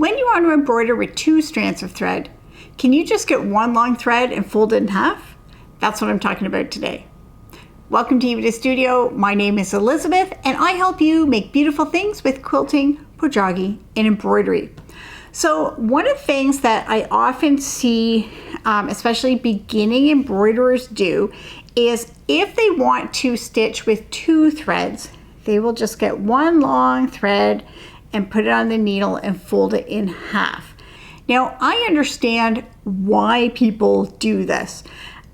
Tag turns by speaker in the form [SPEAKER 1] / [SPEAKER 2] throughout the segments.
[SPEAKER 1] When you want to embroider with 2 strands of thread, can you just get one long thread and fold it in half? That's what I'm talking about today. Welcome to Epida Studio. My name is Elizabeth and I help you make beautiful things with quilting, pojagi, and embroidery. So one of the things that I often see, especially beginning embroiderers do, is if they want to stitch with 2 threads, they will just get one long thread and put it on the needle and fold it in half. Now, I understand why people do this.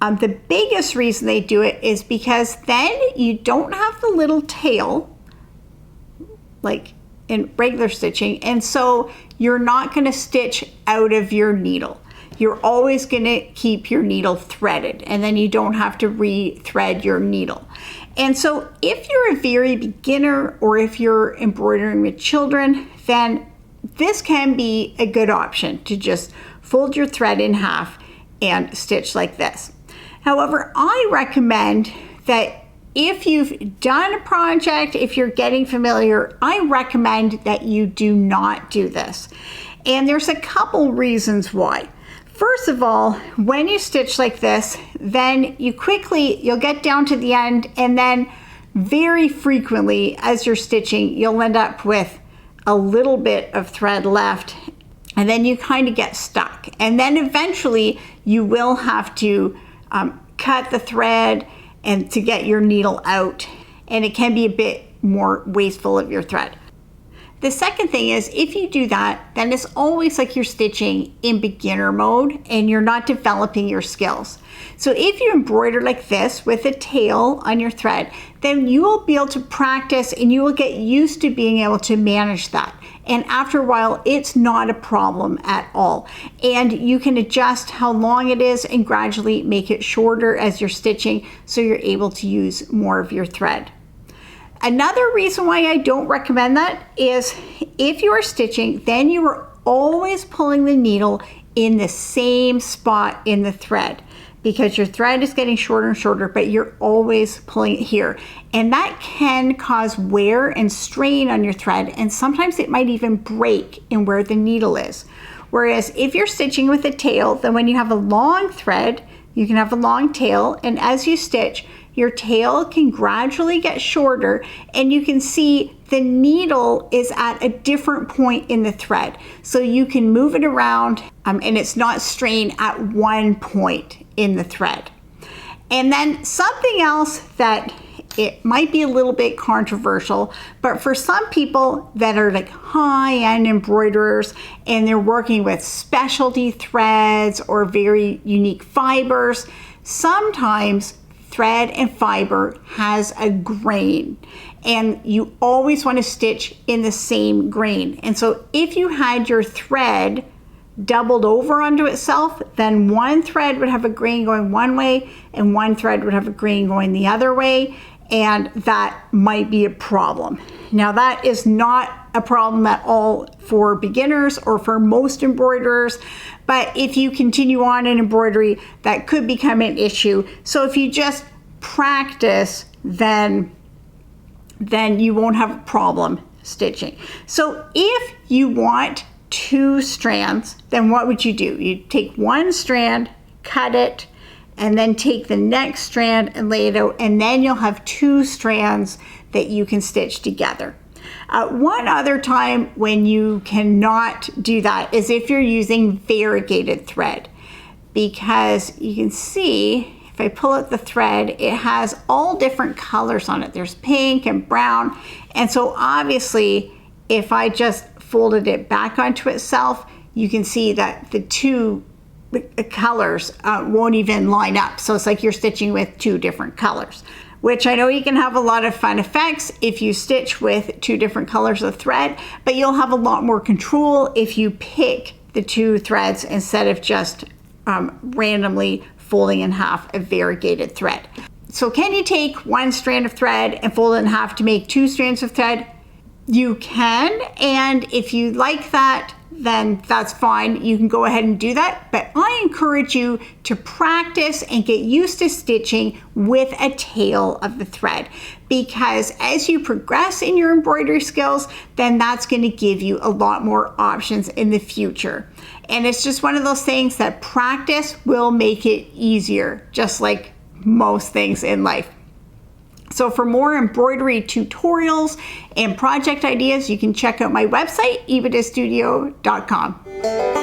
[SPEAKER 1] The biggest reason they do it is because then you don't have the little tail like in regular stitching, and so you're not going to stitch out of your needle. You're always going to keep your needle threaded, and then you don't have to re-thread your needle. And so if you're a very beginner or if you're embroidering with children, then this can be a good option to just fold your thread in half and stitch like this. However, I recommend that if you've done a project, if you're getting familiar, I recommend that you do not do this. And there's a couple reasons why. First of all, when you stitch like this, then you'll get down to the end, and then very frequently as you're stitching, you'll end up with a little bit of thread left, and then you kind of get stuck. And then eventually you will have to cut the thread and to get your needle out, and it can be a bit more wasteful of your thread. The second thing is, if you do that, then it's always like you're stitching in beginner mode and you're not developing your skills. So if you embroider like this with a tail on your thread, then you will be able to practice and you will get used to being able to manage that. And after a while, it's not a problem at all. And you can adjust how long it is and gradually make it shorter as you're stitching so you're able to use more of your thread. Another reason why I don't recommend that is if you are stitching, then you are always pulling the needle in the same spot in the thread, because your thread is getting shorter and shorter, but you're always pulling it here. And that can cause wear and strain on your thread, and sometimes it might even break in where the needle is. Whereas if you're stitching with a tail, then when you have a long thread, you can have a long tail, and as you stitch, your tail can gradually get shorter, and you can see the needle is at a different point in the thread. So you can move it around and it's not strained at one point in the thread. And then something else that it might be a little bit controversial, but for some people that are like high-end embroiderers and they're working with specialty threads or very unique fibers, sometimes thread and fiber has a grain, and you always want to stitch in the same grain. And so if you had your thread doubled over onto itself, then one thread would have a grain going one way and one thread would have a grain going the other way, and that might be a problem. Now, that is not a problem at all for beginners or for most embroiderers, but if you continue on in embroidery, that could become an issue. So if you just practice, then you won't have a problem stitching. So if you want 2 strands, then what would you do? You'd take one strand, cut it, and then take the next strand and lay it out, and then you'll have 2 strands that you can stitch together. One other time when you cannot do that is if you're using variegated thread, because you can see if I pull out the thread, it has all different colors on it. There's pink and brown, and so obviously if I just folded it back onto itself, you can see that the 2 colors won't even line up. So it's like you're stitching with 2 different colors, which I know you can have a lot of fun effects if you stitch with 2 different colors of thread, but you'll have a lot more control if you pick the 2 threads instead of just randomly folding in half a variegated thread. So can you take one strand of thread and fold it in half to make 2 strands of thread? You can, and if you like that, then that's fine. You can go ahead and do that, but I encourage you to practice and get used to stitching with a tail of the thread, because as you progress in your embroidery skills, then that's going to give you a lot more options in the future. And it's just one of those things that practice will make it easier, just like most things in life. So for more embroidery tutorials and project ideas, you can check out my website, epidastudio.com.